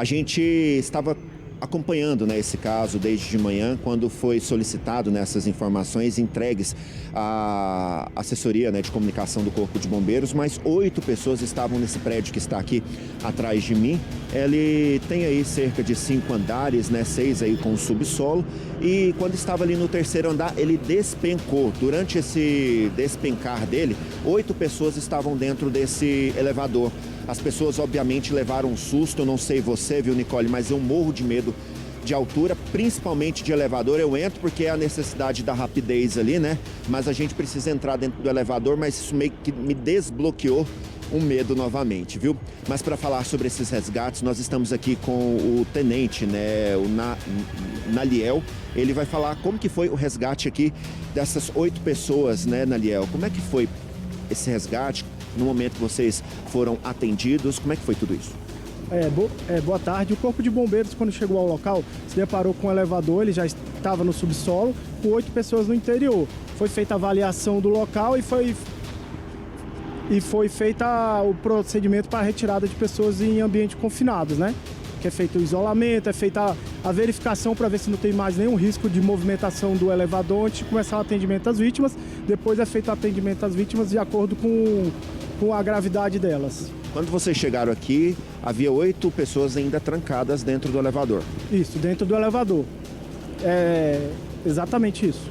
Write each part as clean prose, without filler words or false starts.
A gente estava acompanhando, né, esse caso desde de manhã, quando foi solicitado, né, essas informações entregues à assessoria, né, de comunicação do Corpo de Bombeiros, mas 8 pessoas estavam nesse prédio que está aqui atrás de mim. Ele tem aí cerca de 5 andares, né, 6 aí com o subsolo, e quando estava ali no terceiro andar, ele despencou. Durante esse despencar dele, 8 pessoas estavam dentro desse elevador. As pessoas, obviamente, levaram um susto. Eu não sei você, viu, Nicole, mas eu morro de medo de altura, principalmente de elevador. Eu entro porque é a necessidade da rapidez ali, né? Mas a gente precisa entrar dentro do elevador, mas isso meio que me desbloqueou um medo novamente, viu? Mas para falar sobre esses resgates, nós estamos aqui com o tenente, né, o Naliel. Ele vai falar como que foi o resgate aqui dessas 8 pessoas, né, Naliel? Como é que foi esse resgate? No momento que vocês foram atendidos, como é que foi tudo isso? Boa tarde. O Corpo de Bombeiros, quando chegou ao local, se deparou com um elevador. Ele já estava no subsolo, com 8 pessoas no interior. Foi feita a avaliação do local e foi feita o procedimento para a retirada de pessoas em ambiente confinados, né? Que é feito o isolamento, é feita a verificação para ver se não tem mais nenhum risco de movimentação do elevador antes de começar o atendimento às vítimas. Depois é feito o atendimento às vítimas de acordo com a gravidade delas. Quando vocês chegaram aqui, havia 8 pessoas ainda trancadas dentro do elevador. Isso, dentro do elevador. É exatamente isso.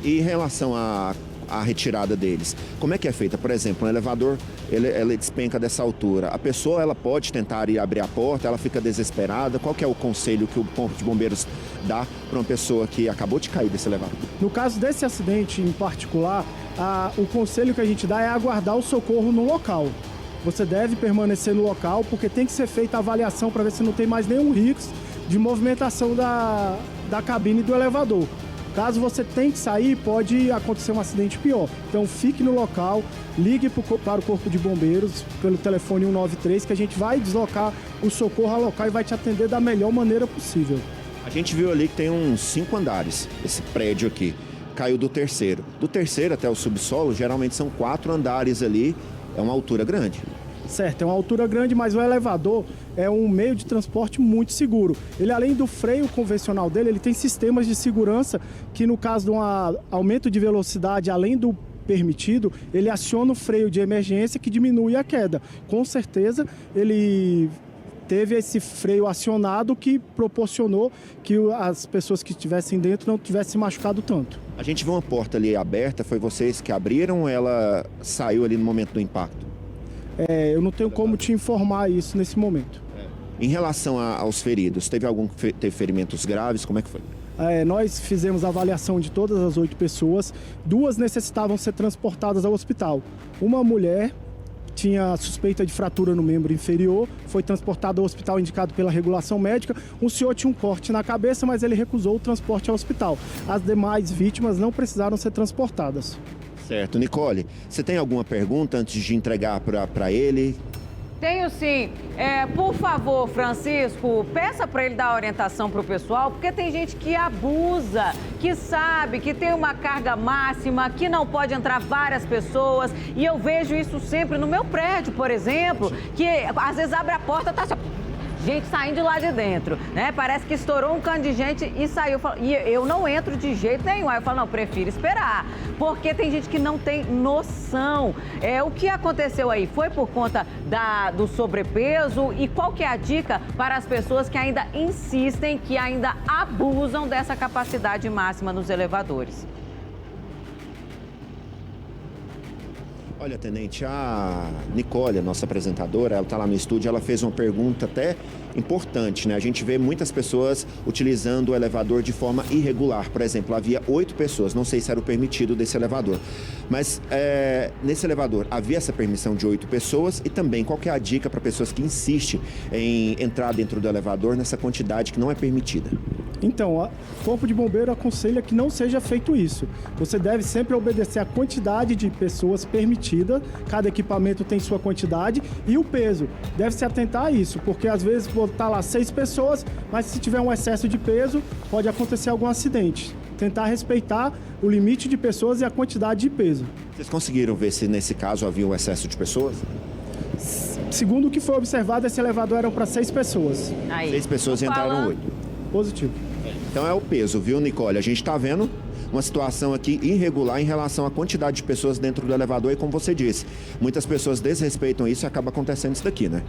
E em relação à retirada deles, como é que é feita? Por exemplo, um elevador, ele despenca dessa altura. A pessoa, ela pode tentar ir abrir a porta, ela fica desesperada. Qual que é o conselho que o Corpo de Bombeiros dá para uma pessoa que acabou de cair desse elevador? No caso desse acidente em particular, o conselho que a gente dá é aguardar o socorro no local. Você deve permanecer no local, porque tem que ser feita a avaliação para ver se não tem mais nenhum risco de movimentação da cabine do elevador. Caso você tenha que sair, pode acontecer um acidente pior. Então fique no local, ligue para o Corpo de Bombeiros pelo telefone 193, que a gente vai deslocar o socorro ao local e vai te atender da melhor maneira possível. A gente viu ali que tem uns 5 andares, esse prédio aqui. Caiu do terceiro. Do terceiro até o subsolo, geralmente são 4 andares ali, é uma altura grande. Certo, é uma altura grande, mas o elevador é um meio de transporte muito seguro. Ele, além do freio convencional dele, ele tem sistemas de segurança que, no caso de um aumento de velocidade além do permitido, ele aciona o freio de emergência que diminui a queda. Com certeza, ele teve esse freio acionado que proporcionou que as pessoas que estivessem dentro não tivessem machucado tanto. A gente viu uma porta ali aberta, foi vocês que abriram ou ela saiu ali no momento do impacto? Eu não tenho como te informar isso nesse momento. Em relação aos feridos, teve algum que teve ferimentos graves? Como é que foi? Nós fizemos a avaliação de todas as 8 pessoas. 2 necessitavam ser transportadas ao hospital. Uma mulher tinha suspeita de fratura no membro inferior, foi transportada ao hospital indicado pela regulação médica. Um senhor tinha um corte na cabeça, mas ele recusou o transporte ao hospital. As demais vítimas não precisaram ser transportadas. Certo. Nicole, você tem alguma pergunta antes de entregar para ele? Tenho sim. Por favor, Francisco, peça para ele dar orientação para o pessoal, porque tem gente que abusa, que sabe que tem uma carga máxima, que não pode entrar várias pessoas. E eu vejo isso sempre no meu prédio, por exemplo, que às vezes abre a porta, tá gente saindo de lá de dentro, né? Parece que estourou um cano de gente e saiu. E eu não entro de jeito nenhum. Aí eu falo, não, prefiro esperar. Porque tem gente que não tem noção. O que aconteceu aí? Foi por conta do sobrepeso? E qual que é a dica para as pessoas que ainda insistem, que ainda abusam dessa capacidade máxima nos elevadores? Olha, Tenente, a Nicole, a nossa apresentadora, ela está lá no estúdio, ela fez uma pergunta até importante, né? A gente vê muitas pessoas utilizando o elevador de forma irregular. Por exemplo, havia 8 pessoas, não sei se era o permitido desse elevador, mas nesse elevador havia essa permissão de 8 pessoas e também qual que é a dica para pessoas que insistem em entrar dentro do elevador nessa quantidade que não é permitida? Então, o Corpo de Bombeiro aconselha que não seja feito isso. Você deve sempre obedecer a quantidade de pessoas permitida, cada equipamento tem sua quantidade, e o peso. Deve se atentar a isso, porque às vezes botar lá 6 pessoas, mas se tiver um excesso de peso, pode acontecer algum acidente. Tentar respeitar o limite de pessoas e a quantidade de peso. Vocês conseguiram ver se nesse caso havia um excesso de pessoas? segundo o que foi observado, esse elevador era para 6 pessoas. Aí. 6 pessoas Tô entraram falando. 8. Positivo. Então é o peso, viu, Nicole? A gente está vendo uma situação aqui irregular em relação à quantidade de pessoas dentro do elevador e, como você disse, muitas pessoas desrespeitam isso e acaba acontecendo isso daqui, né?